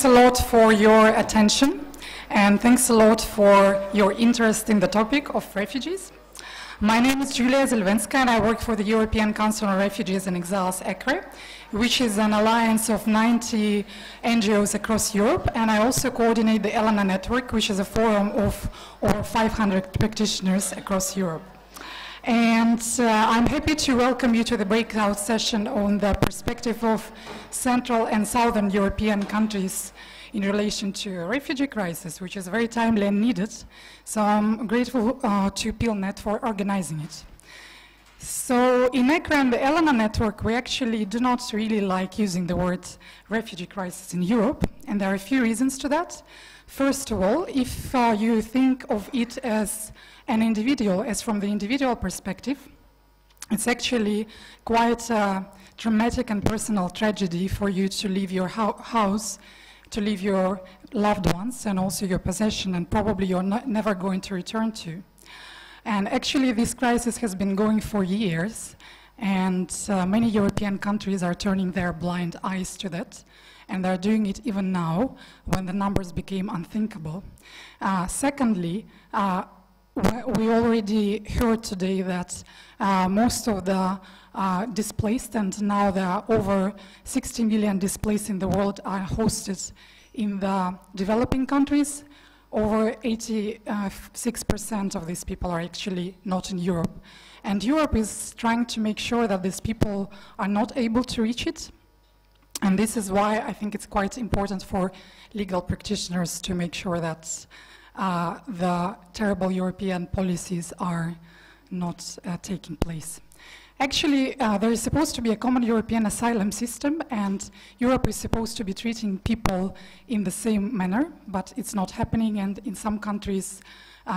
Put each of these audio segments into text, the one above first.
thanks a lot for your attention, and thanks a lot for your interest in the topic of refugees. My name is Julia Zelvenska, and I work for the European Council on Refugees and Exiles, ECRE, which is an alliance of 90 NGOs across Europe, and I also coordinate the ELENA network, which is a forum of over 500 practitioners across Europe. And I'm happy to welcome you to the breakout session on the perspective of Central and Southern European countries in relation to a refugee crisis, which is very timely and needed. So I'm grateful to PILNet for organizing it. So in ECRE and the ELENA network, we actually do not really like using the word refugee crisis in Europe, and there are a few reasons to that. First of all, if you think of it as an individual, as from the individual perspective, it's actually quite a dramatic and personal tragedy for you to leave your house, to leave your loved ones, and also your possession, and probably you're never going to return to. And actually, this crisis has been going for years, and many European countries are turning their blind eyes to that, and they're doing it even now, when the numbers became unthinkable. Secondly, we already heard today that most of the displaced, and now there are over 60 million displaced in the world, are hosted in the developing countries. Over 86% of these people are actually not in Europe. And Europe is trying to make sure that these people are not able to reach it. And this is why I think it's quite important for legal practitioners to make sure that the terrible European policies are not taking place. Actually, there is supposed to be a common European asylum system, and Europe is supposed to be treating people in the same manner, but it's not happening, and in some countries,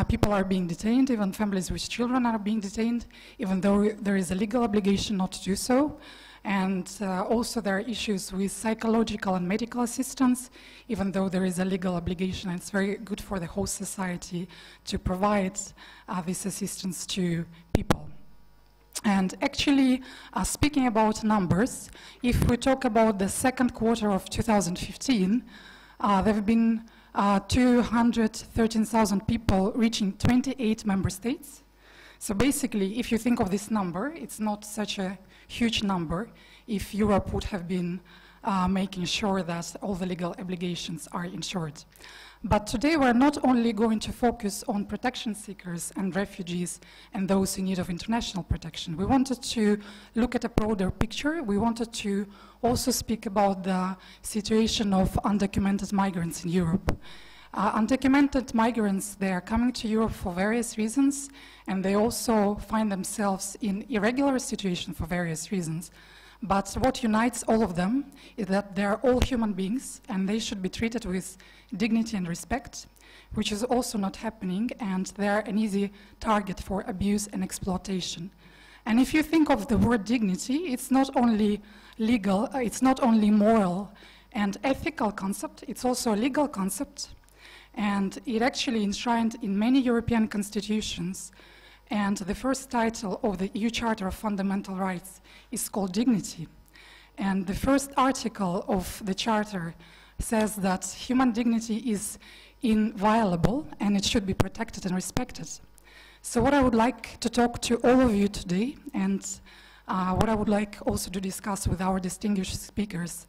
people are being detained, even families with children are being detained, even though there is a legal obligation not to do so. And also there are issues with psychological and medical assistance, even though there is a legal obligation, and it's very good for the whole society to provide this assistance to people. And actually, speaking about numbers, if we talk about the second quarter of 2015, there have been 213,000 people reaching 28 member states. So basically, if you think of this number, it's not such a huge number if Europe would have been making sure that all the legal obligations are ensured. But today we're not only going to focus on protection seekers and refugees and those in need of international protection. We wanted to look at a broader picture. We wanted to also speak about the situation of undocumented migrants in Europe. Undocumented migrants, they are coming to Europe for various reasons, and they also find themselves in irregular situations for various reasons. But what unites all of them is that they are all human beings, and they should be treated with dignity and respect, which is also not happening, and they are an easy target for abuse and exploitation. And if you think of the word dignity, it's not only legal, it's not only moral and ethical concept, it's also a legal concept. And it actually enshrined in many European constitutions. And the first title of the EU Charter of Fundamental Rights is called Dignity. And the first article of the Charter says that human dignity is inviolable and it should be protected and respected. So what I would like to talk to all of you today, and what I would like also to discuss with our distinguished speakers,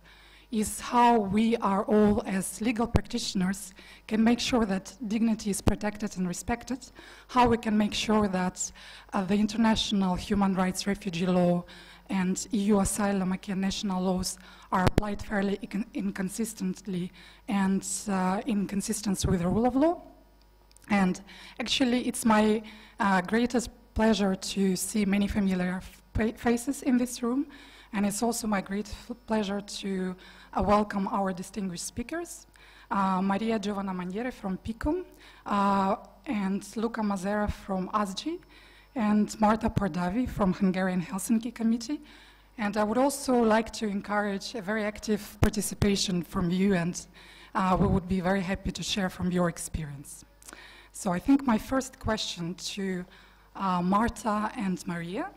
is how we are all, as legal practitioners, can make sure that dignity is protected and respected, how we can make sure that the international human rights refugee law and EU asylum and national laws are applied fairly inconsistently and in consistency with the rule of law. And actually, it's my greatest pleasure to see many familiar faces in this room. And it's also my great pleasure to welcome our distinguished speakers, Maria Giovanna Maniere from PICUM, and Luca Mazera from ASGI, and Marta Pardavi from Hungarian Helsinki Committee. And I would also like to encourage a very active participation from you, and we would be very happy to share from your experience. So I think my first question to Marta and Maria.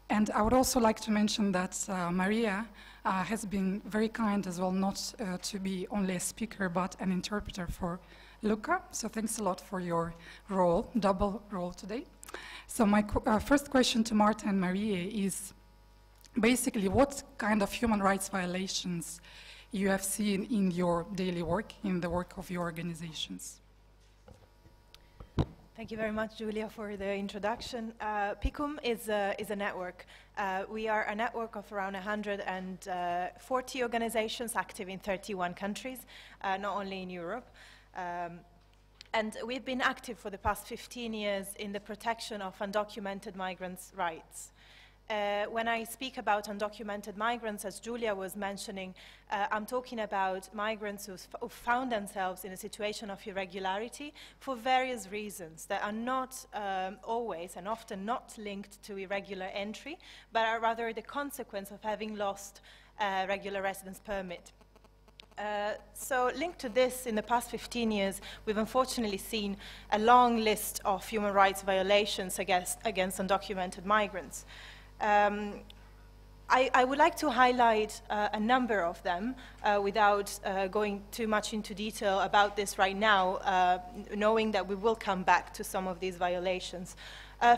And I would also like to mention that Maria has been very kind as well, not to be only a speaker but an interpreter for Luca. So thanks a lot for your role, double role today. So my first question to Marta and Maria is basically what kind of human rights violations you have seen in your daily work, in the work of your organizations. Thank you very much, Julia, for the introduction. PICUM is a network. We are a network of around 140 organizations active in 31 countries, not only in Europe. And we've been active for the past 15 years in the protection of undocumented migrants' rights. When I speak about undocumented migrants, as Julia was mentioning, I'm talking about migrants who found themselves in a situation of irregularity for various reasons that are not always and often not linked to irregular entry, but are rather the consequence of having lost a regular residence permit. So linked to this, in the past 15 years, we've unfortunately seen a long list of human rights violations against undocumented migrants. I would like to highlight a number of them without going too much into detail about this right now, knowing that we will come back to some of these violations.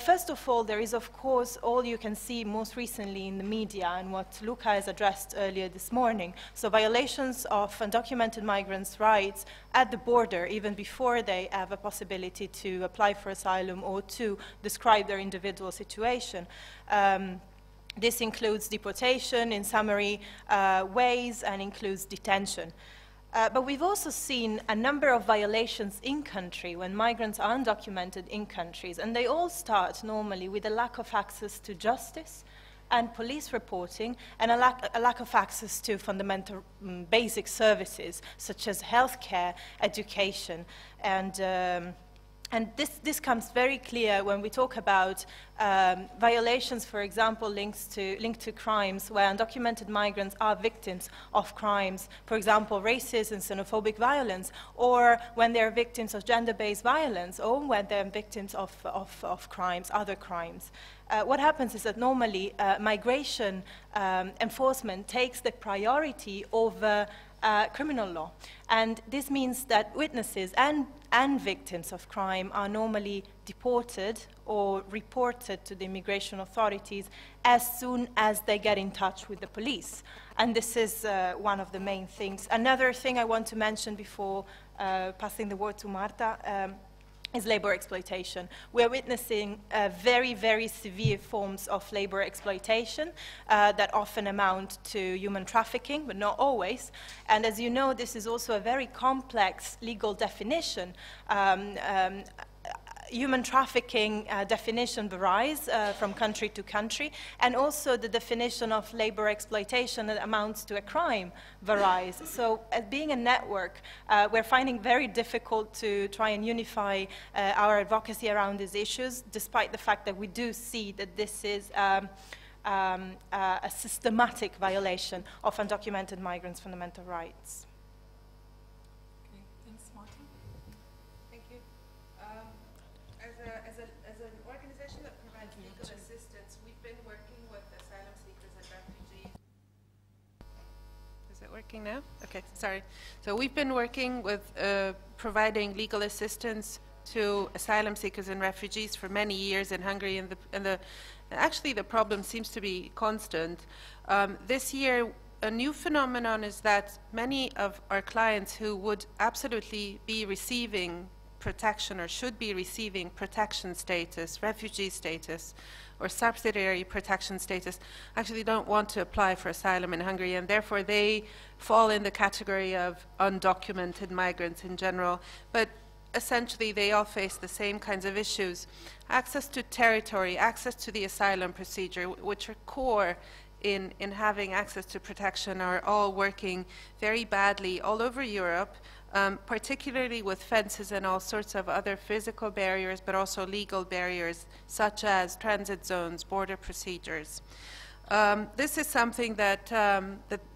First of all, there is, of course, all you can see most recently in the media and what Luca has addressed earlier this morning. So violations of undocumented migrants' rights at the border, even before they have a possibility to apply for asylum or to describe their individual situation. This includes deportation in summary ways and includes detention. But we've also seen a number of violations in country when migrants are undocumented in countries, and they all start normally with a lack of access to justice and police reporting, and a lack of access to fundamental basic services such as healthcare, education, and this comes very clear when we talk about violations, for example, linked to crimes where undocumented migrants are victims of crimes, for example, racism, xenophobic violence, or when they're victims of gender-based violence, or when they're victims of crimes, other crimes. What happens is that normally migration enforcement takes the priority over criminal law. And this means that witnesses and victims of crime are normally deported or reported to the immigration authorities as soon as they get in touch with the police. And this is one of the main things. Another thing I want to mention before passing the word to Marta is labor exploitation. We're witnessing very, very severe forms of labor exploitation that often amount to human trafficking, but not always. And as you know, this is also a very complex legal definition. Human trafficking definition varies from country to country, and also the definition of labor exploitation that amounts to a crime varies. So as being a network, we're finding very difficult to try and unify our advocacy around these issues, despite the fact that we do see that this is a systematic violation of undocumented migrants' fundamental rights. As an organization that provides legal assistance, we've been working with asylum seekers and refugees. Is it working now? Okay, sorry. So we've been working with providing legal assistance to asylum seekers and refugees for many years in Hungary, and actually the problem seems to be constant. This year, a new phenomenon is that many of our clients who would absolutely be receiving protection or should be receiving protection status, refugee status, or subsidiary protection status actually don't want to apply for asylum in Hungary, and therefore they fall in the category of undocumented migrants in general. But essentially they all face the same kinds of issues. Access to territory, access to the asylum procedure, which are core in having access to protection, are all working very badly all over Europe. Particularly with fences and all sorts of other physical barriers, but also legal barriers, such as transit zones, border procedures. This is something that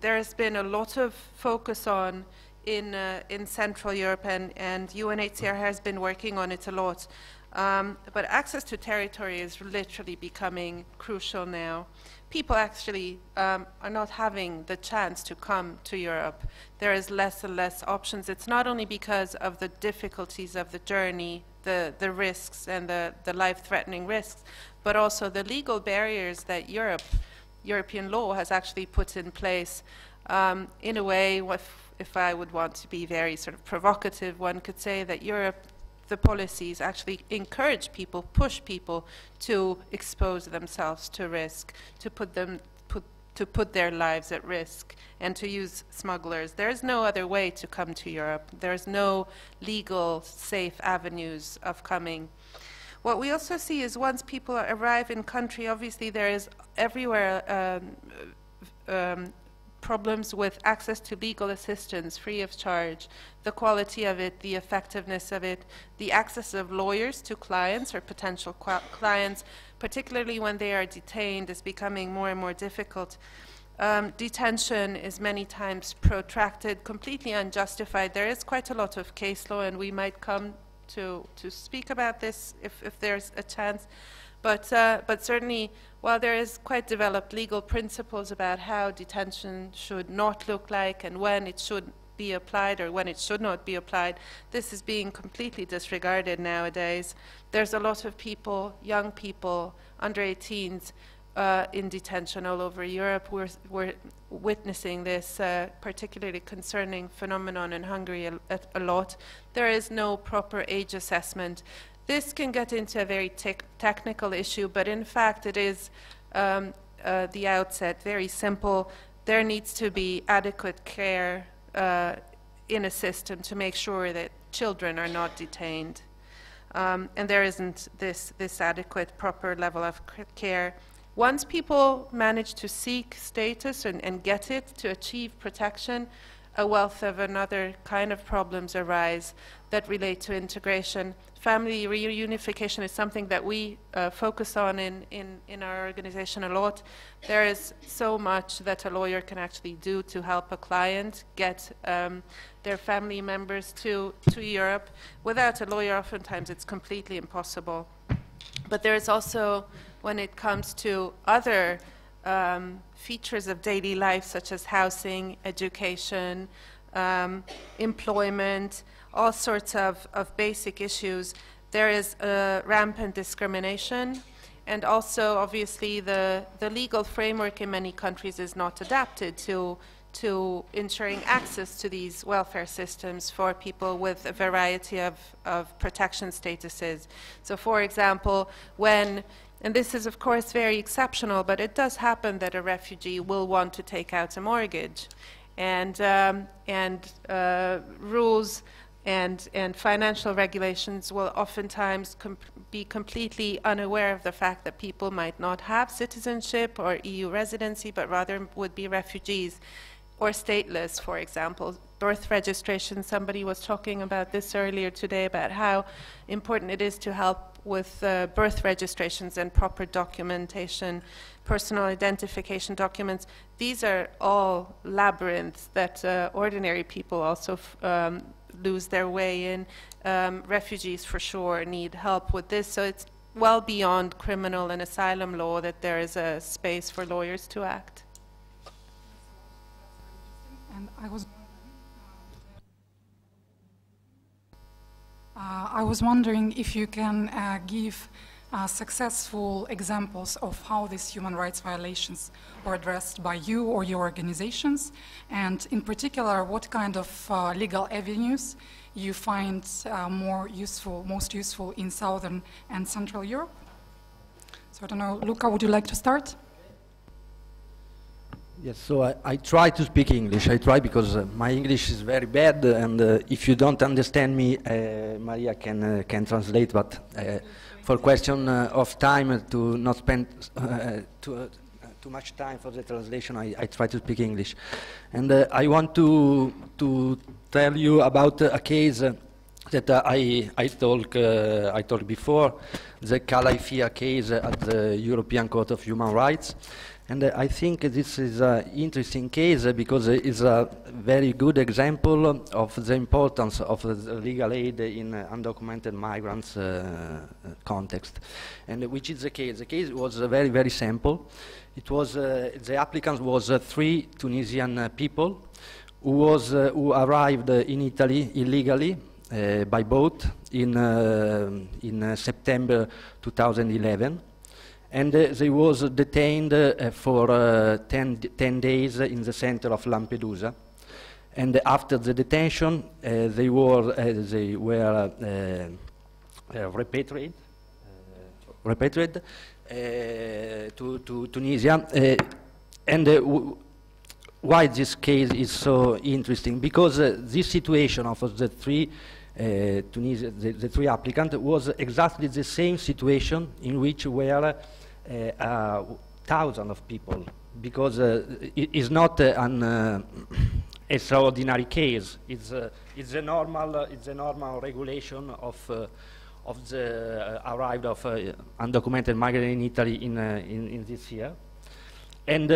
there has been a lot of focus on in Central Europe, and UNHCR has been working on it a lot. But access to territory is literally becoming crucial now. People actually are not having the chance to come to Europe. There is less and less options. It's not only because of the difficulties of the journey, the risks and the life-threatening risks, but also the legal barriers that European law has actually put in place. In a way, if I would want to be very sort of provocative, one could say that Europe, the policies actually encourage people, push people to expose themselves to risk, to put their lives at risk, and to use smugglers. There is no other way to come to Europe. There is no legal, safe avenues of coming. What we also see is once people arrive in country, obviously there is everywhere problems with access to legal assistance free of charge, the quality of it, the effectiveness of it, the access of lawyers to clients or potential clients, particularly when they are detained, is becoming more and more difficult. Detention is many times protracted, completely unjustified. There is quite a lot of case law, and we might come to speak about this if there's a chance. But certainly, while there is quite developed legal principles about how detention should not look like and when it should be applied or when it should not be applied, this is being completely disregarded nowadays. There's a lot of people, young people, under 18s, in detention all over Europe. We're witnessing this particularly concerning phenomenon in Hungary a lot. There is no proper age assessment. This can get into a very technical issue, but in fact it is, the outset, very simple. There needs to be adequate care in a system to make sure that children are not detained. And there isn't this adequate, proper level of care. Once people manage to seek status and get it, to achieve protection, a wealth of another kind of problems arise that relate to integration. Family reunification is something that we focus on in our organization a lot. There is so much that a lawyer can actually do to help a client get their family members to Europe. Without a lawyer, oftentimes it's completely impossible. But there is also, when it comes to other features of daily life, such as housing, education, employment, all sorts of basic issues, there is rampant discrimination, and also obviously the legal framework in many countries is not adapted to ensuring access to these welfare systems for people with a variety of protection statuses. So for example, and this is of course very exceptional, but it does happen that a refugee will want to take out a mortgage, and rules and financial regulations will oftentimes be completely unaware of the fact that people might not have citizenship or EU residency, but rather would be refugees or stateless, for example. Birth registration, somebody was talking about this earlier today, about how important it is to help with birth registrations and proper documentation, personal identification documents. These are all labyrinths that ordinary people also lose their way in. Refugees for sure need help with this, so it's well beyond criminal and asylum law that there is a space for lawyers to act. And I was wondering if you can give successful examples of how these human rights violations were addressed by you or your organizations, and in particular, what kind of legal avenues you find most useful in Southern and Central Europe. So I don't know, Luca, would you like to start? Yes, so I try to speak English. I try because my English is very bad, and if you don't understand me, Maria can translate, but for question of time, to not spend too much time for the translation, I try to speak English. And I want to tell you about a case that I talked before, the Califia case at the European Court of Human Rights. And I think this is an interesting case because it's a very good example of the importance of the legal aid in undocumented migrants context. And which is the case? The case was very, very simple. It was the applicant was 3 Tunisian people who arrived in Italy illegally by boat in September 2011. And they was detained for 10 days in the center of Lampedusa. And after the detention, they were repatriated to Tunisia. Why this case is so interesting? Because this situation of the 3 Tunisia, the 3 applicants was exactly the same situation in which were thousands of people, because it is not an extraordinary case. It's a normal regulation of the arrival of undocumented migrants in Italy in this year. And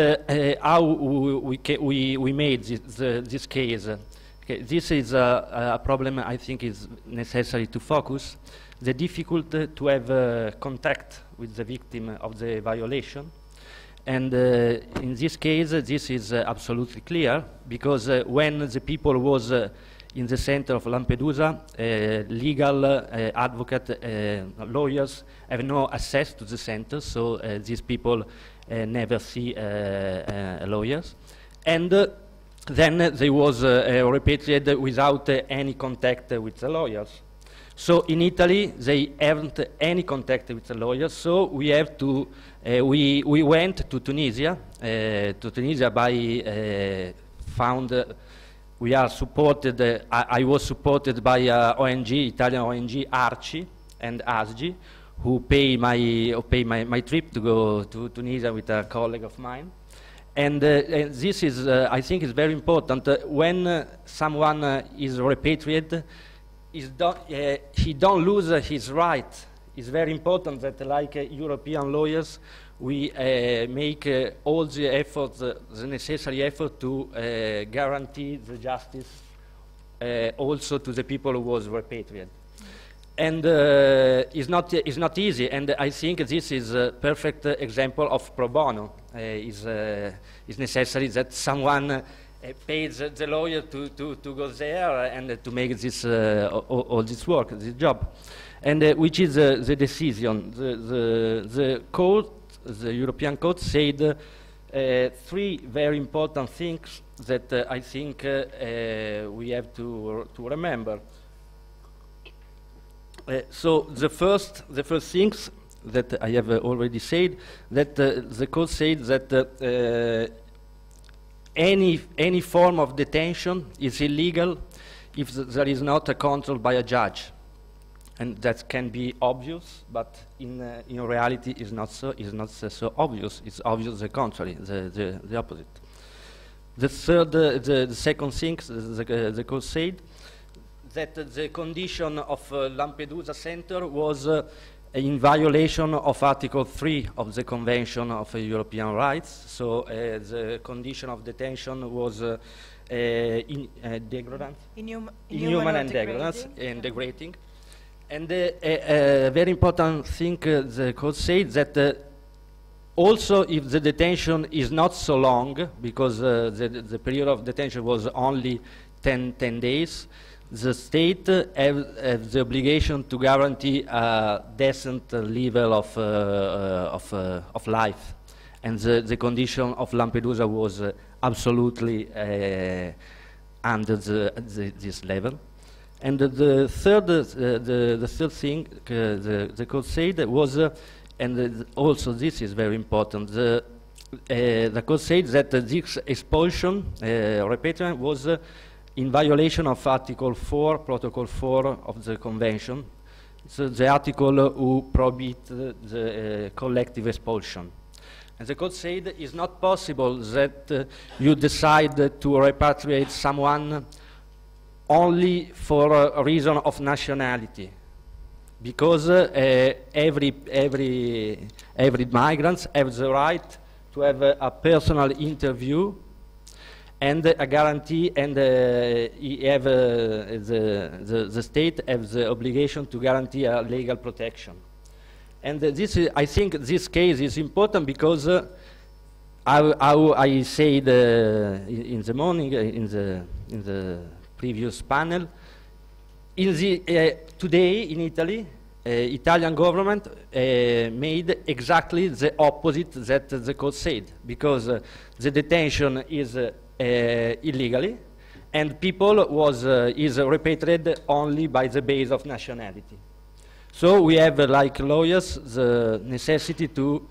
how we made this case. Okay, this is a problem I think is necessary to focus. The difficulty to have contact with the victim of the violation. And in this case, this is absolutely clear, because when the people was in the center of Lampedusa, legal advocate lawyers have no access to the center, so these people never see lawyers. And then they was repatriated without any contact with the lawyers. So in Italy, they haven't any contact with the lawyers, so we have to, we went to Tunisia by we are supported, I was supported by ONG, Italian ONG, ARCI and ASGI, who pay my trip to go to Tunisia with a colleague of mine. And this is, I think, is very important. When someone is repatriated, he don't lose his right. It's very important that, like European lawyers, we make all the efforts, the necessary effort to guarantee the justice also to the people who was repatriated. And it's not easy, and I think this is a perfect example of pro bono. It's necessary that someone pays the lawyer to go there and to make this all this work, this job. And which is the decision. The court, the European court, said 3 very important things that I think we have to remember. So the first things that I have already said, that the court said that any form of detention is illegal if there is not a control by a judge, and that can be obvious, but in reality is not so obvious. It's obvious the contrary, the opposite. The second thing the court said, that the condition of Lampedusa Center was in violation of Article 3 of the Convention of European Rights. So the condition of detention was degradant, inhuman and degrading. And a very important thing the court said, that also if the detention is not so long, because the period of detention was only 10 days, the state has the obligation to guarantee a decent level of life, and the condition of Lampedusa was absolutely under this level. And the third thing the court said was, and also this is very important, the court said that this expulsion, repatriation, was in violation of Article 4, Protocol 4 of the Convention. So the article who prohibits the collective expulsion. And the court said it's not possible that you decide to repatriate someone only for a reason of nationality, because every migrant has the right to have a personal interview and a guarantee, and the state has the obligation to guarantee a legal protection. And this is, I think this case is important because I said in the morning, in the previous panel, today in Italy, Italian government made exactly the opposite that the code said, because the detention is illegally, and people is repatriated only by the base of nationality. So we have, like lawyers, the necessity to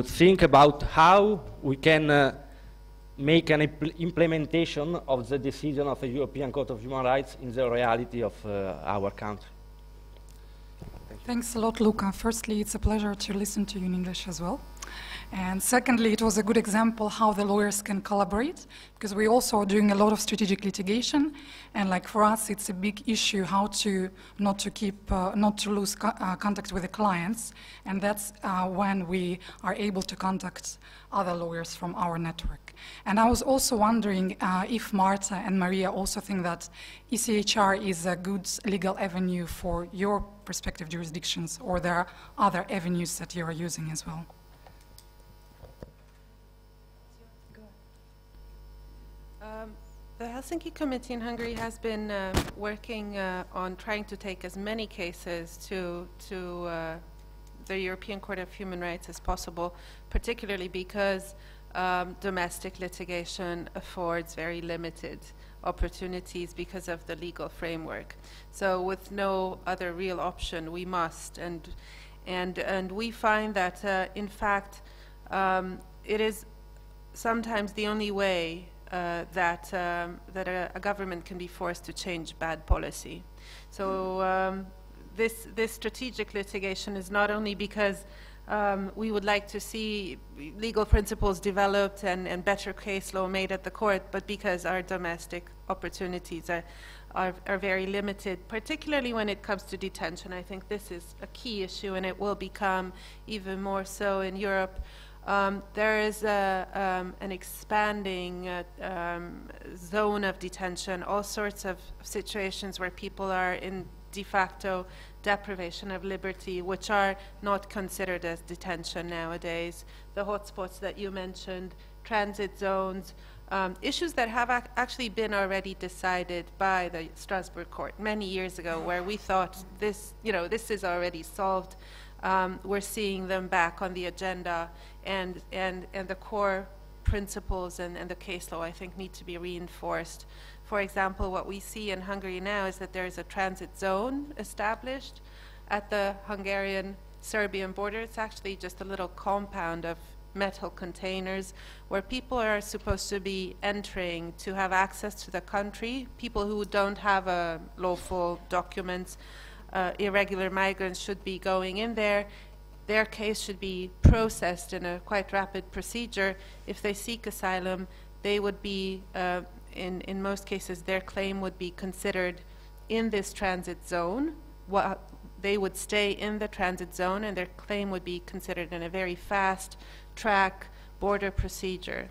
think about how we can make an implementation of the decision of the European Court of Human Rights in the reality of our country. Thanks a lot, Luca. Firstly, it's a pleasure to listen to you in English as well. And secondly, it was a good example how the lawyers can collaborate, because we also are doing a lot of strategic litigation, and like for us, it's a big issue how to not to lose contact with the clients, and that's when we are able to contact other lawyers from our network. And I was also wondering if Marta and Maria also think that ECHR is a good legal avenue for your prospective jurisdictions, or there are other avenues that you are using as well. The Helsinki Committee in Hungary has been working on trying to take as many cases to the European Court of Human Rights as possible, particularly because domestic litigation affords very limited opportunities because of the legal framework. So with no other real option, we must. And we find that, in fact, it is sometimes the only way that a government can be forced to change bad policy. So this strategic litigation is not only because we would like to see legal principles developed and better case law made at the court, but because our domestic opportunities are very limited, particularly when it comes to detention. I think this is a key issue, and it will become even more so in Europe. There is an expanding zone of detention, all sorts of situations where people are in de facto deprivation of liberty, which are not considered as detention nowadays. The hotspots that you mentioned, transit zones, issues that have actually been already decided by the Strasbourg court many years ago, where we thought this is already solved. We're seeing them back on the agenda, and the core principles and the case law, I think, need to be reinforced. For example, what we see in Hungary now is that there is a transit zone established at the Hungarian-Serbian border. It's actually just a little compound of metal containers where people are supposed to be entering to have access to the country. People who don't have lawful documents, irregular migrants, should be going in there. Their case should be processed in a quite rapid procedure. If they seek asylum, they would be, in most cases, their claim would be considered in this transit zone. They would stay in the transit zone, and their claim would be considered in a very fast track border procedure.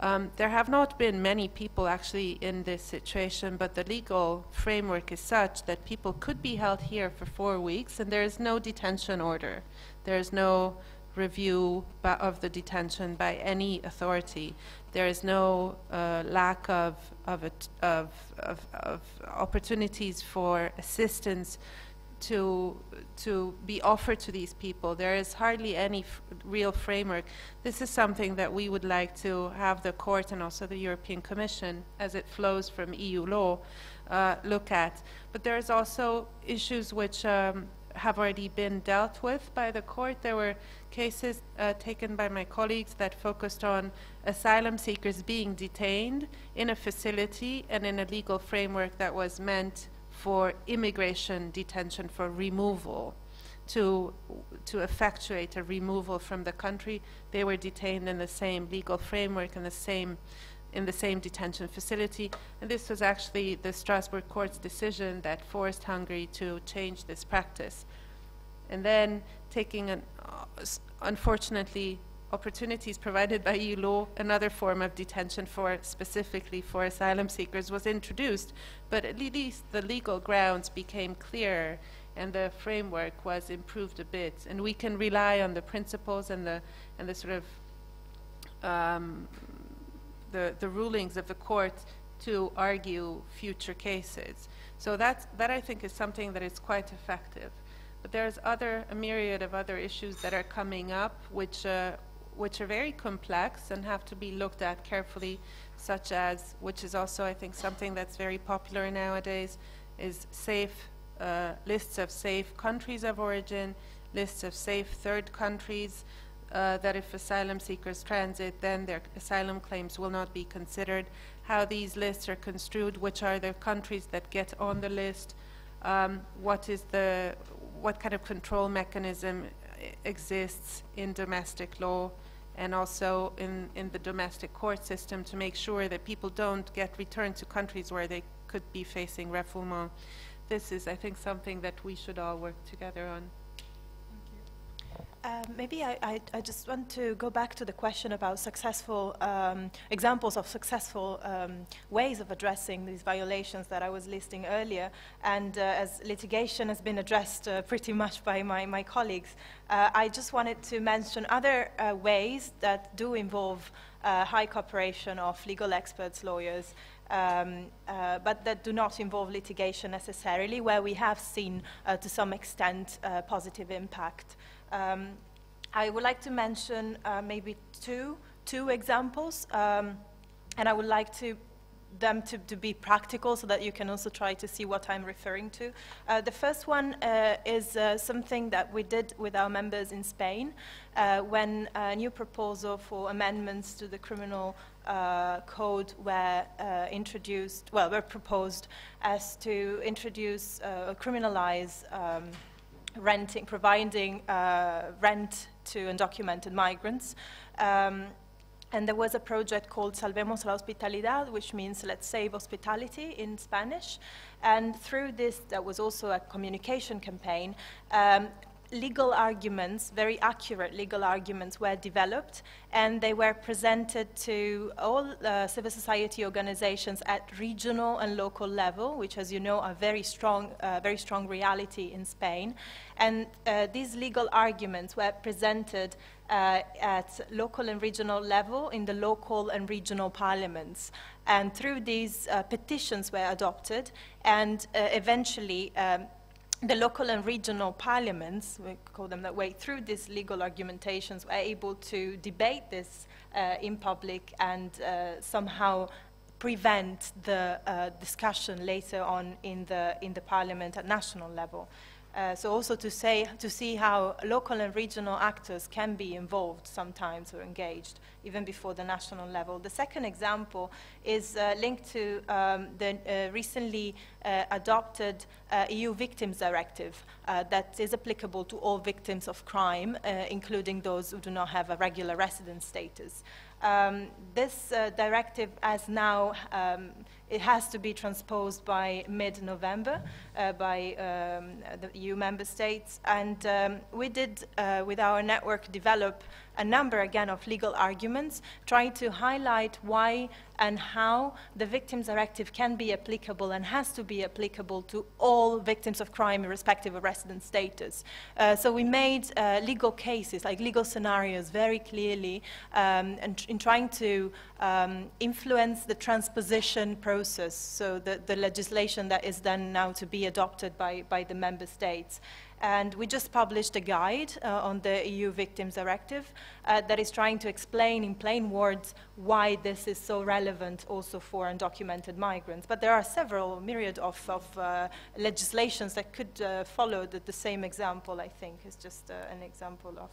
There have not been many people actually in this situation, but the legal framework is such that people could be held here for 4 weeks, and there is no detention order. There is no review of the detention by any authority. There is no lack of opportunities for assistance to be offered to these people. There is hardly any real framework. This is something that we would like to have the court and also the European Commission, as it flows from EU law, look at. But there's also issues which have already been dealt with by the court. There were cases taken by my colleagues that focused on asylum seekers being detained in a facility and in a legal framework that was meant for immigration detention, for removal, to effectuate a removal from the country. They were detained in the same legal framework and in the same detention facility. And this was actually the Strasbourg court's decision that forced Hungary to change this practice. And then taking unfortunately opportunities provided by EU law, another form of detention for specifically for asylum seekers was introduced, but at least the legal grounds became clearer and the framework was improved a bit, and we can rely on the principles and the sort of the rulings of the court to argue future cases. So that I think is something that is quite effective. But there's a myriad of other issues that are coming up, which are very complex and have to be looked at carefully, such as, which is also I think something that's very popular nowadays, is lists of safe countries of origin, lists of safe third countries, that if asylum seekers transit, then their asylum claims will not be considered, how these lists are construed, which are the countries that get on the list, what kind of control mechanism exists in domestic law and also in the domestic court system to make sure that people don't get returned to countries where they could be facing refoulement. This is, I think, something that we should all work together on. Maybe I just want to go back to the question about successful examples of successful ways of addressing these violations that I was listing earlier. And as litigation has been addressed pretty much by my colleagues, I just wanted to mention other ways that do involve high cooperation of legal experts, lawyers, but that do not involve litigation necessarily, where we have seen to some extent positive impact. I would like to mention maybe two examples, and I would like them to be practical so that you can also try to see what I'm referring to. The first one is something that we did with our members in Spain when a new proposal for amendments to the criminal code were proposed as to introduce criminalize providing rent to undocumented migrants. And there was a project called Salvemos la Hospitalidad, which means let's save hospitality in Spanish. And through this, there was also a communication campaign. Legal arguments, very accurate legal arguments, were developed, and they were presented to all civil society organizations at regional and local level, which, as you know, are very strong reality in Spain. And these legal arguments were presented at local and regional level in the local and regional parliaments. And through these petitions were adopted, and eventually the local and regional parliaments, we call them that way, through these legal argumentations were able to debate this in public and somehow prevent the discussion later on in the parliament at national level. So also to see how local and regional actors can be involved sometimes or engaged even before the national level. The second example is linked to the recently adopted EU Victims Directive that is applicable to all victims of crime, including those who do not have a regular resident status. This directive has now it has to be transposed by mid-November by the EU member states, and we did, with our network, develop a number, again, of legal arguments, trying to highlight why and how the Victims Directive can be applicable and has to be applicable to all victims of crime, irrespective of resident status. So we made legal cases, like legal scenarios, very clearly, and in trying to influence the transposition process, so the legislation that is then now to be adopted by the member states. And we just published a guide on the EU Victims Directive that is trying to explain in plain words why this is so relevant also for undocumented migrants. But there are several myriad of legislations that could follow the same example, I think. It's just an example of...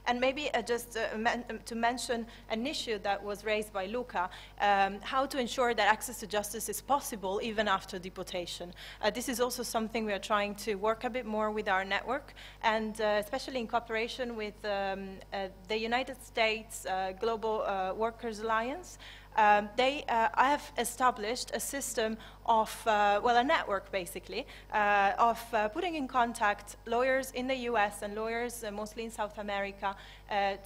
And maybe just to mention an issue that was raised by Luca, how to ensure that access to justice is possible even after deportation. This is also something we are trying to work a bit more with our network, and especially in cooperation with the United States Global Workers Alliance, They have established a system of, well, a network basically, of putting in contact lawyers in the US and lawyers mostly in South America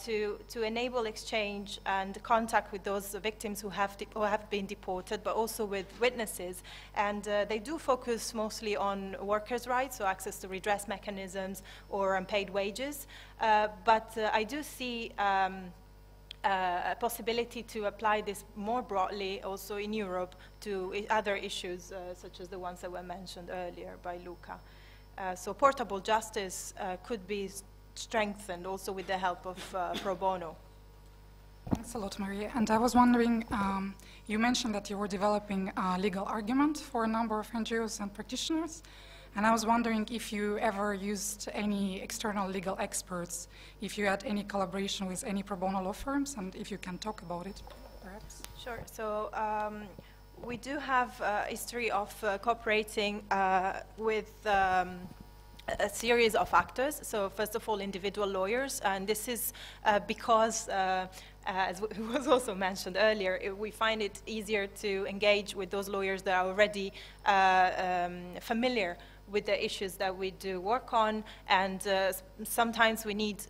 to enable exchange and contact with those victims who have been deported, but also with witnesses. And they do focus mostly on workers' rights, so access to redress mechanisms or unpaid wages. But I do see a possibility to apply this more broadly also in Europe to other issues such as the ones that were mentioned earlier by Luca. So portable justice could be strengthened also with the help of pro bono. Thanks a lot, Maria. And I was wondering, you mentioned that you were developing a legal argument for a number of NGOs and practitioners. And I was wondering if you ever used any external legal experts, if you had any collaboration with any pro bono law firms, and if you can talk about it, perhaps. Sure. So we do have a history of cooperating with a series of actors. So first of all, individual lawyers, and this is because as was also mentioned earlier, we find it easier to engage with those lawyers that are already familiar with the issues that we do work on, and sometimes we need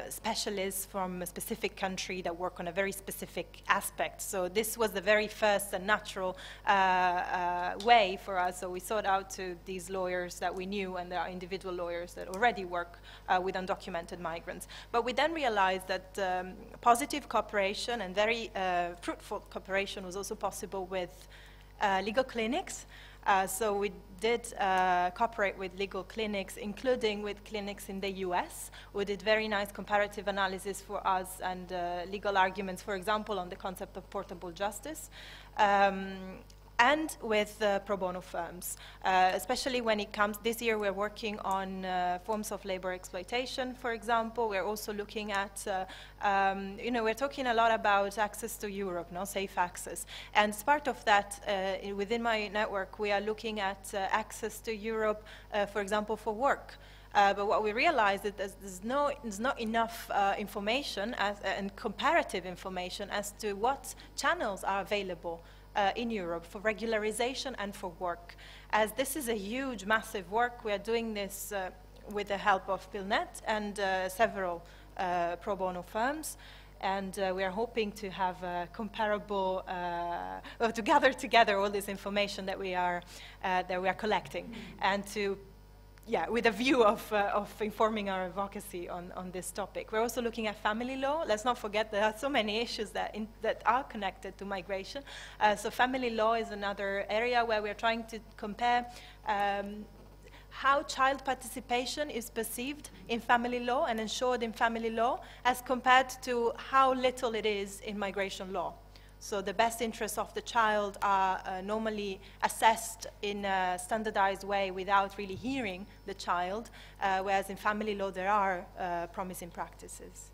specialists from a specific country that work on a very specific aspect. So this was the very first and natural way for us. So we sought out to these lawyers that we knew, and there are individual lawyers that already work with undocumented migrants. But we then realized that positive cooperation and very fruitful cooperation was also possible with legal clinics. So we did cooperate with legal clinics, including with clinics in the US, who did very nice comparative analysis for us and legal arguments, for example, on the concept of portable justice. And with pro bono firms, especially when it comes, this year we're working on forms of labor exploitation, for example. We're also looking at, you know, we're talking a lot about access to Europe, no, safe access. And as part of that, within my network, we are looking at access to Europe, for example, for work. But what we realized is that there's not enough information and comparative information as to what channels are available in Europe for regularization and for work. As this is a huge, massive work, we are doing this with the help of PILNet and several pro bono firms. And we are hoping to have a comparable, to gather together all this information that we are collecting, and to, yeah, with a view of informing our advocacy on this topic. We're also looking at family law. Let's not forget there are so many issues that are connected to migration. So family law is another area where we're trying to compare how child participation is perceived in family law and ensured in family law as compared to how little it is in migration law. So the best interests of the child are normally assessed in a standardized way without really hearing the child, whereas in family law there are promising practices.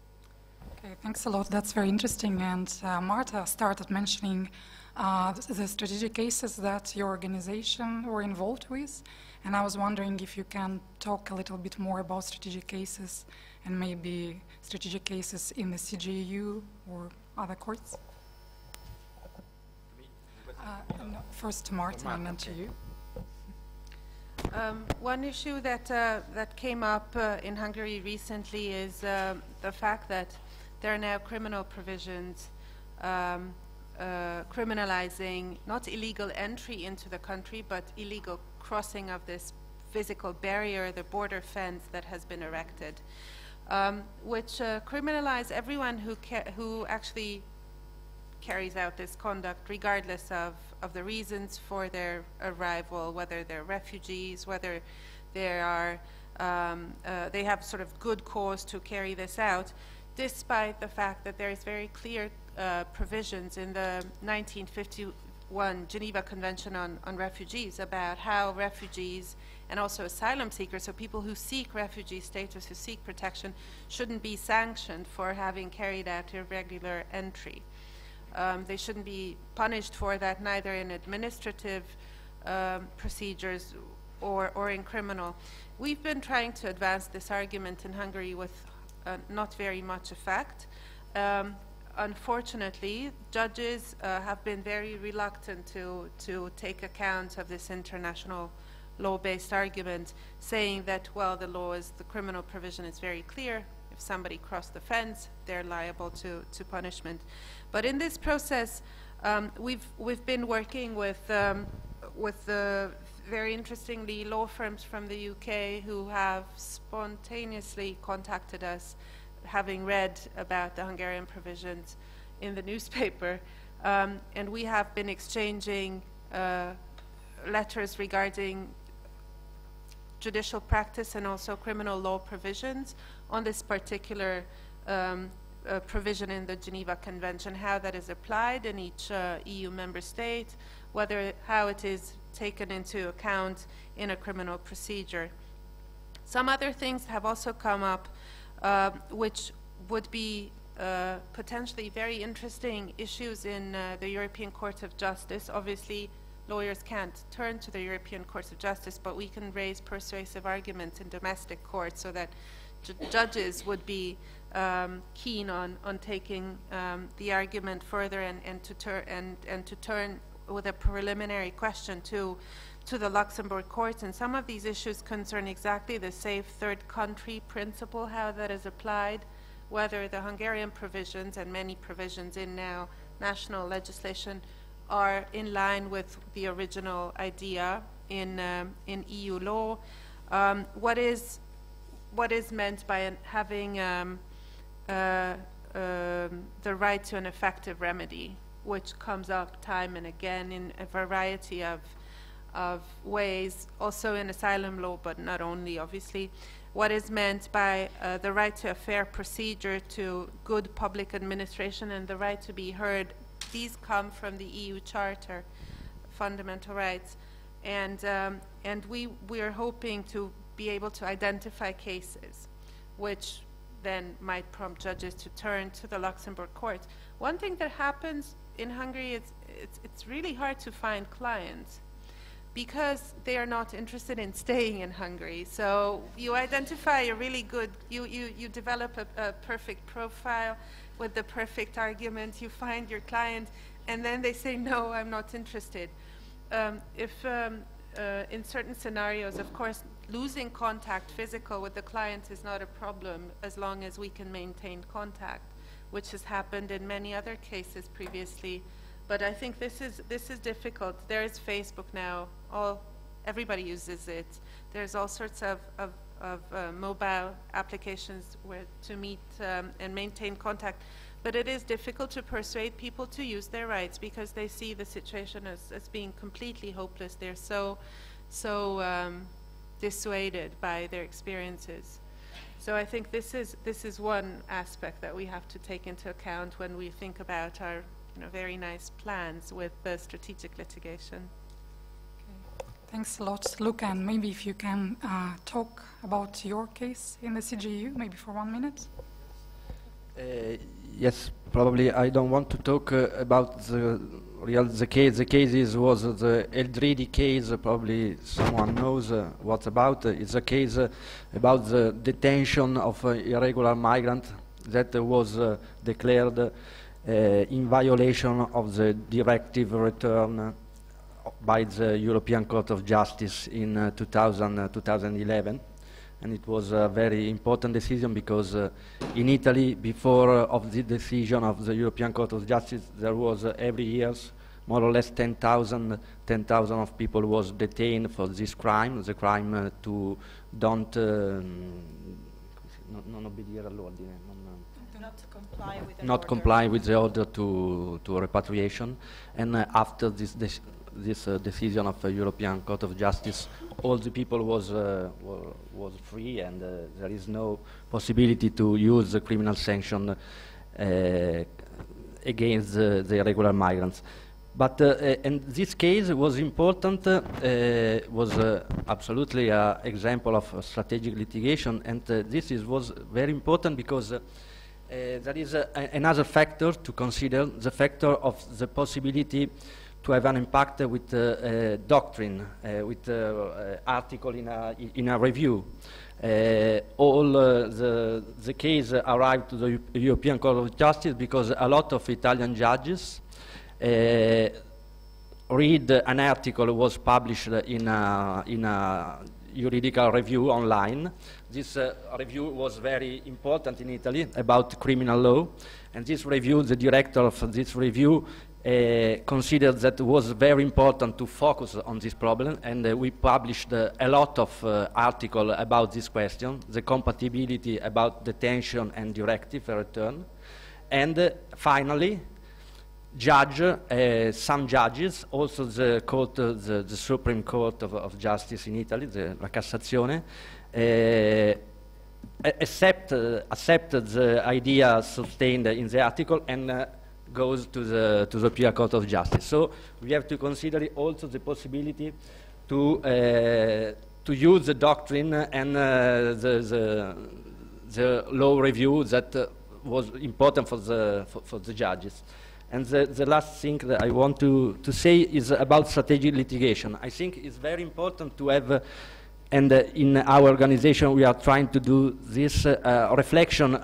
Okay, thanks a lot. That's very interesting. And Marta started mentioning the strategic cases that your organization were involved with. And I was wondering if you can talk a little bit more about strategic cases and maybe strategic cases in the CJEU or other courts. No, first to Martin and then to you. One issue that came up in Hungary recently is the fact that there are now criminal provisions criminalizing not illegal entry into the country, but illegal crossing of this physical barrier, the border fence that has been erected, which criminalize everyone who actually carries out this conduct, regardless of the reasons for their arrival, whether they're refugees, whether they are they have sort of good cause to carry this out, despite the fact that there is very clear provisions in the 1951 Geneva Convention on Refugees about how refugees and also asylum seekers, so people who seek refugee status, who seek protection, shouldn't be sanctioned for having carried out irregular entry. They shouldn't be punished for that, neither in administrative procedures or in criminal. We've been trying to advance this argument in Hungary with not very much effect. unfortunately, judges have been very reluctant to take account of this international law-based argument, saying that, well, the criminal provision is very clear. If somebody crossed the fence, they're liable to punishment. But in this process, we've been working with very interestingly law firms from the UK who have spontaneously contacted us, having read about the Hungarian provisions in the newspaper, and we have been exchanging letters regarding judicial practice and also criminal law provisions on this particular provision in the Geneva Convention, how that is applied in each EU member state, how it is taken into account in a criminal procedure. Some other things have also come up which would be potentially very interesting issues in the European Court of Justice. Obviously, lawyers can't turn to the European Court of Justice, but we can raise persuasive arguments in domestic courts so that judges would be keen on taking the argument further and to turn with a preliminary question to the Luxembourg courts. And some of these issues concern exactly the safe third country principle, how that is applied, whether the Hungarian provisions and many provisions in now national legislation are in line with the original idea in EU law. What is meant by having the right to an effective remedy, which comes up time and again in a variety of ways, also in asylum law, but not only, obviously. What is meant by the right to a fair procedure, to good public administration, and the right to be heard. These come from the EU Charter, fundamental rights, and we are hoping to be able to identify cases which then might prompt judges to turn to the Luxembourg courts. One thing that happens in Hungary is it's really hard to find clients because they are not interested in staying in Hungary. So you identify a really good, you develop a perfect profile with the perfect argument, you find your client, and then they say, no, I'm not interested. In certain scenarios, of course, losing contact physical with the client is not a problem as long as we can maintain contact, which has happened in many other cases previously. But I think this is difficult. There is Facebook now. Everybody uses it. There's all sorts of mobile applications where to meet and maintain contact. But it is difficult to persuade people to use their rights because they see the situation as being completely hopeless. They're so dissuaded by their experiences. So I think this is one aspect that we have to take into account when we think about our very nice plans with the strategic litigation. Okay. Thanks a lot, Luca. And maybe if you can talk about your case in the CGU, maybe for 1 minute. Yes, probably I don't want to talk about the case. The case was the Eldridi case. Probably someone knows what's about. It's a case about the detention of irregular migrant that was declared in violation of the directive return by the European Court of Justice in 2011. And it was a very important decision because in Italy, before of the decision of the European Court of Justice, there was every year more or less 10,000 of people was detained for this crime, the crime to don't non obbedire all'ordine, not comply with the order to repatriation. And after this decision of the European Court of Justice, all the people was free, and there is no possibility to use the criminal sanction against the irregular migrants. But and this case was important, was absolutely an example of strategic litigation, and was very important because there is another factor to consider, the factor of the possibility to have an impact with doctrine, with article in a review. All the case arrived to the European Court of Justice because a lot of Italian judges read an article was published in a juridical review online. This review was very important in Italy about criminal law, and this review, the director of this review considered that it was very important to focus on this problem, and we published a lot of articles about this question, the compatibility about detention and directive return. And finally, some judges, also the court, the Supreme Court of Justice in Italy, la Cassazione, accepted the idea sustained in the article and goes to the European Court of Justice. So we have to consider also the possibility to use the doctrine and the law review that was important for the judges. And the last thing that I want to say is about strategic litigation. I think it's very important to have, and in our organization we are trying to do this reflection,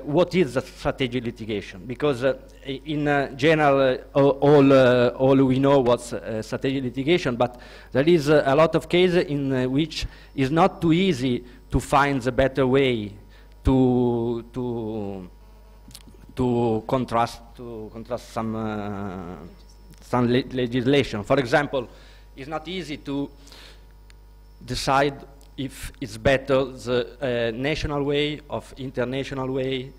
what is the strategic litigation? Because in general, all we know what's strategic litigation, but there is a lot of cases in which it's not too easy to find the better way to contrast some legislation. For example, it's not easy to decide if it's better the national way of international way,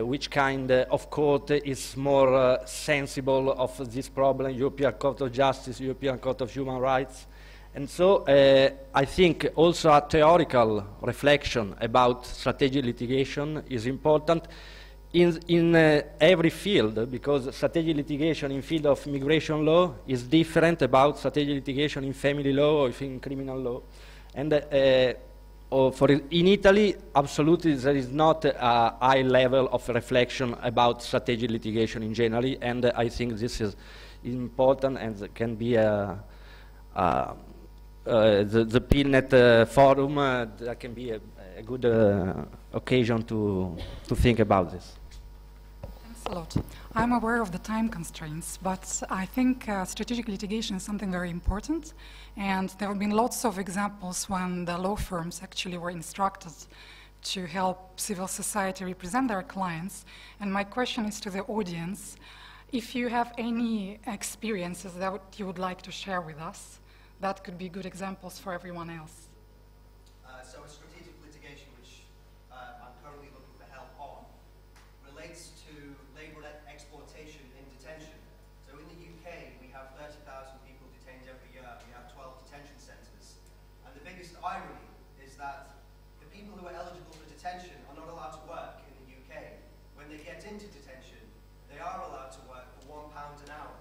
which kind of court is more sensible of this problem, European Court of Justice, European Court of Human Rights. And so I think also a theoretical reflection about strategic litigation is important in every field, because strategic litigation in field of migration law is different about strategic litigation in family law or in criminal law. And in Italy, absolutely there is not a high level of reflection about strategic litigation in general, and I think this is important and can be the PILNET forum that can be a good occasion to think about this. Thanks a lot. I'm aware of the time constraints, but I think strategic litigation is something very important, and there have been lots of examples when the law firms actually were instructed to help civil society represent their clients. And my question is to the audience, if you have any experiences that you would like to share with us, that could be good examples for everyone else. So a strategic litigation which I'm currently looking for help on relates to labour exploitation in detention. So in the UK we have 30,000 people detained every year. We have 12 detention centres. And the biggest irony is that the people who are eligible for detention are not allowed to work in the UK. When they get into detention, they are allowed to work for £1 an hour.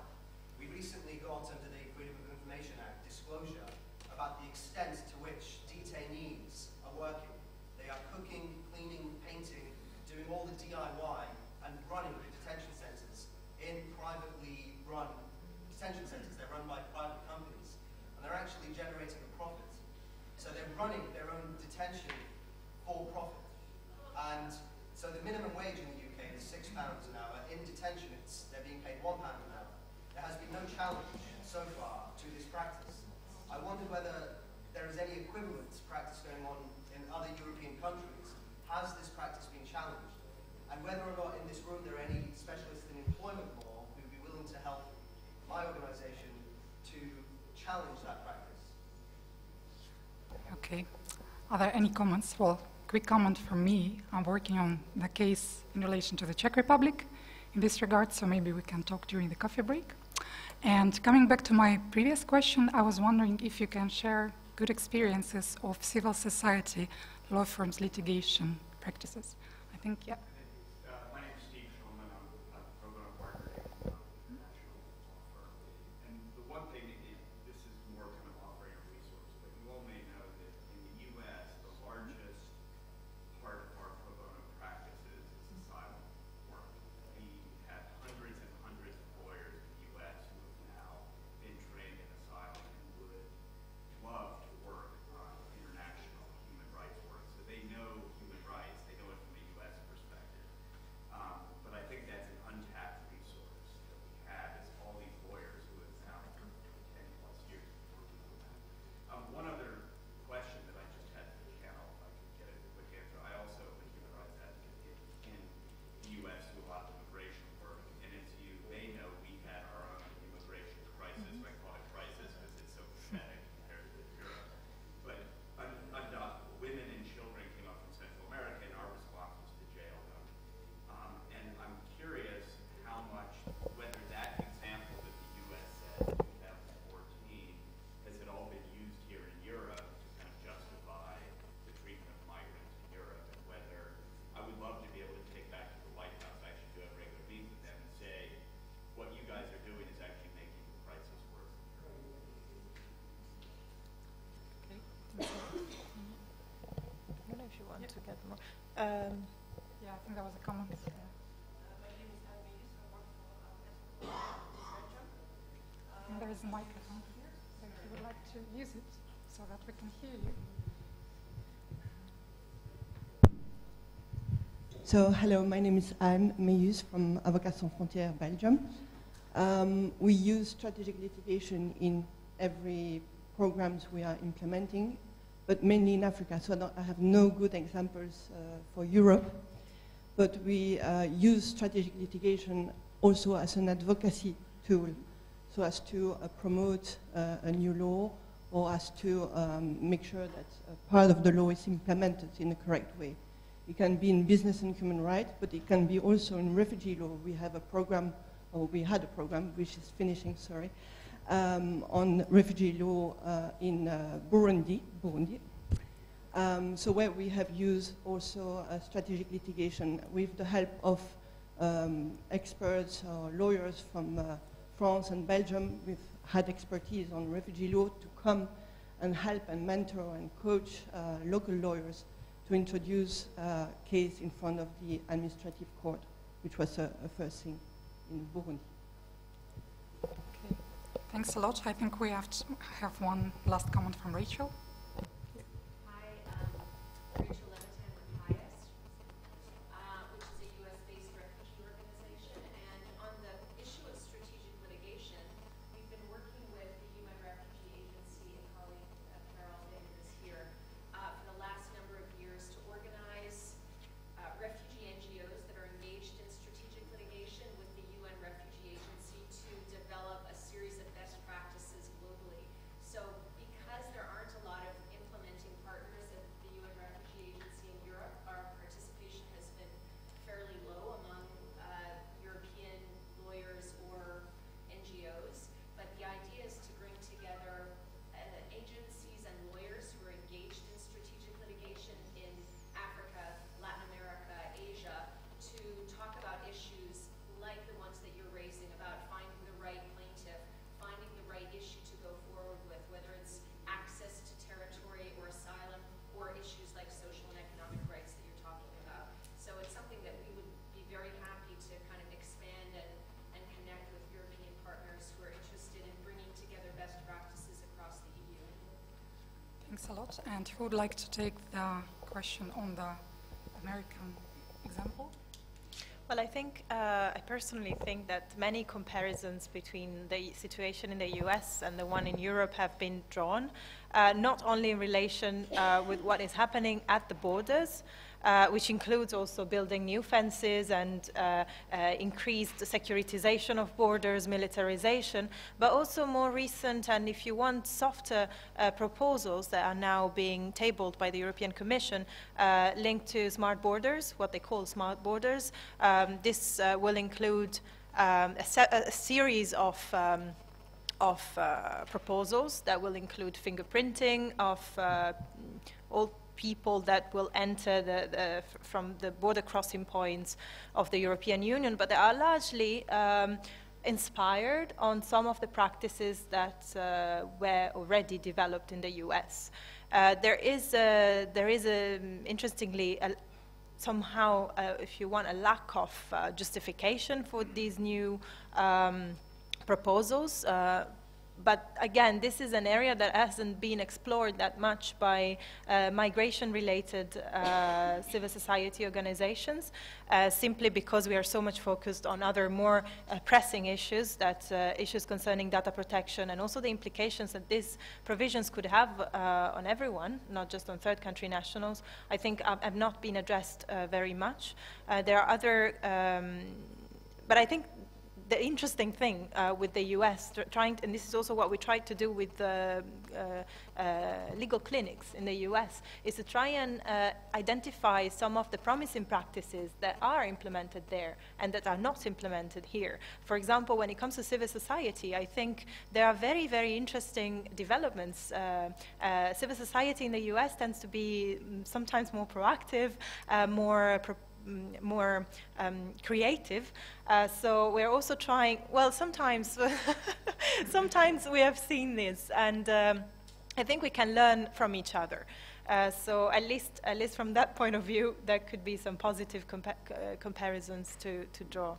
We recently got under the Freedom of Information Act disclosure about the extent to which detainees are working. They are cooking, cleaning, painting, doing all the DIY and running the detention centres in privately run detention centres. They're run by private companies and they're actually generating a profit. So they're running their own detention for profit. And so the minimum wage in the UK is £6 an hour. In detention, they're being paid £1 an hour. There has been no challenge so far to this practice. I wonder whether there is any equivalent practice going on in other European countries. Has this practice been challenged? And whether or not in this room there are any specialists in employment law who would be willing to help my organisation to challenge that practice. Okay. Are there any comments? Well, quick comment from me. I'm working on the case in relation to the Czech Republic in this regard, so maybe we can talk during the coffee break. And coming back to my previous question, I was wondering if you can share good experiences of civil society law firms litigation practices. I think, yeah. My name is Steve Schulman. I'm a pro bono partner in a national law firm. And the one thing, this is more kind of offering a resource, but you all may know that in the U.S., the largest part of our pro bono practices is asylum work. We have hundreds and hundreds of lawyers in the U.S. who have now Yeah, I think that was a comment. Yeah. And there is a microphone here, so if you would like to use it so that we can hear you. So, hello, my name is Anne Meus from Avocats Sans Frontières, Belgium. We use strategic litigation in every programs we are implementing, but mainly in Africa. So I have no good examples for Europe, but we use strategic litigation also as an advocacy tool, so as to promote a new law, or as to make sure that part of the law is implemented in the correct way. It can be in business and human rights, but it can be also in refugee law. We have a program, or we had a program, which is finishing, sorry, on refugee law in Burundi. So where we have used also strategic litigation with the help of experts or lawyers from France and Belgium. We've had expertise on refugee law to come and help and mentor and coach local lawyers to introduce a case in front of the administrative court, which was a first thing in Burundi. Okay, thanks a lot. I think we have to have one last comment from Rachel. Hi, Rachel Levitan from HIAST, which is a US-based refugee organization. And on the issue of strategic litigation, we've been working with the UN Refugee Agency and colleague Carol David is here for the last number of years to organize refugee NGOs that are engaged in strategic litigation with the UN Refugee Agency to develop a series of best practices globally. So because there aren't a lot of implementing partners at the UN Refugee Agency in Europe, our participation has been fairly low among European lawyers or NGOs. But the idea is to bring together agencies and lawyers who are engaged in strategic litigation in Africa, Latin America, Asia, to talk about issues like the ones that you're raising about finding the right plaintiff, finding the right issue to go forward with, whether it's access to territory or asylum, or issues like social and economic rights that you're talking about. So it's something that we would be very happy to kind of expand and connect with European partners who are interested in bringing together best practices across the EU. Thanks a lot. And who would like to take the question on the American example? Well, I personally think that many comparisons between the situation in the US and the one in Europe have been drawn, not only in relation with what is happening at the borders, which includes also building new fences and increased securitization of borders, militarization, but also more recent and, if you want, softer proposals that are now being tabled by the European Commission linked to smart borders, what they call smart borders. This will include a series of proposals that will include fingerprinting of all people that will enter from the border crossing points of the European Union, but they are largely inspired on some of the practices that were already developed in the US. There is interestingly, somehow, if you want, a lack of justification for these new proposals. But again, this is an area that hasn't been explored that much by migration-related civil society organizations, simply because we are so much focused on other more pressing issues, that issues concerning data protection and also the implications that these provisions could have on everyone, not just on third country nationals, I think have not been addressed very much. There are other, but I think the interesting thing with the US, and this is also what we tried to do with legal clinics in the US, is to try and identify some of the promising practices that are implemented there and that are not implemented here. For example, when it comes to civil society, I think there are very, very interesting developments. Civil society in the US tends to be sometimes more proactive, more creative. So we're also trying, well, sometimes, sometimes we have seen this, and I think we can learn from each other. So at least from that point of view, there could be some positive comparisons to draw.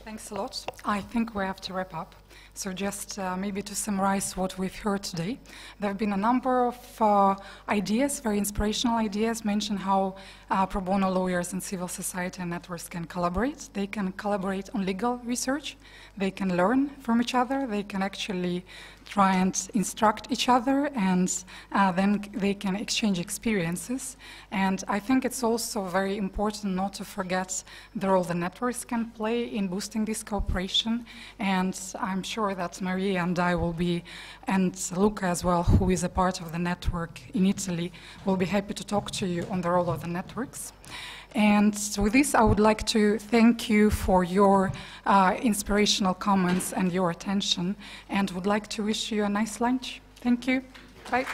Thanks a lot. I think we have to wrap up. So just maybe to summarize what we've heard today, there have been a number of ideas, very inspirational ideas, mention how pro bono lawyers and civil society and networks can collaborate. They can collaborate on legal research. They can learn from each other. They can actually try and instruct each other, and then they can exchange experiences. And I think it's also very important not to forget the role the networks can play in boosting this cooperation. And I'm sure that Maria and I will be, and Luca as well, who is a part of the network in Italy, will be happy to talk to you on the role of the networks. And with this, I would like to thank you for your inspirational comments and your attention, and would like to wish you a nice lunch. Thank you. Bye.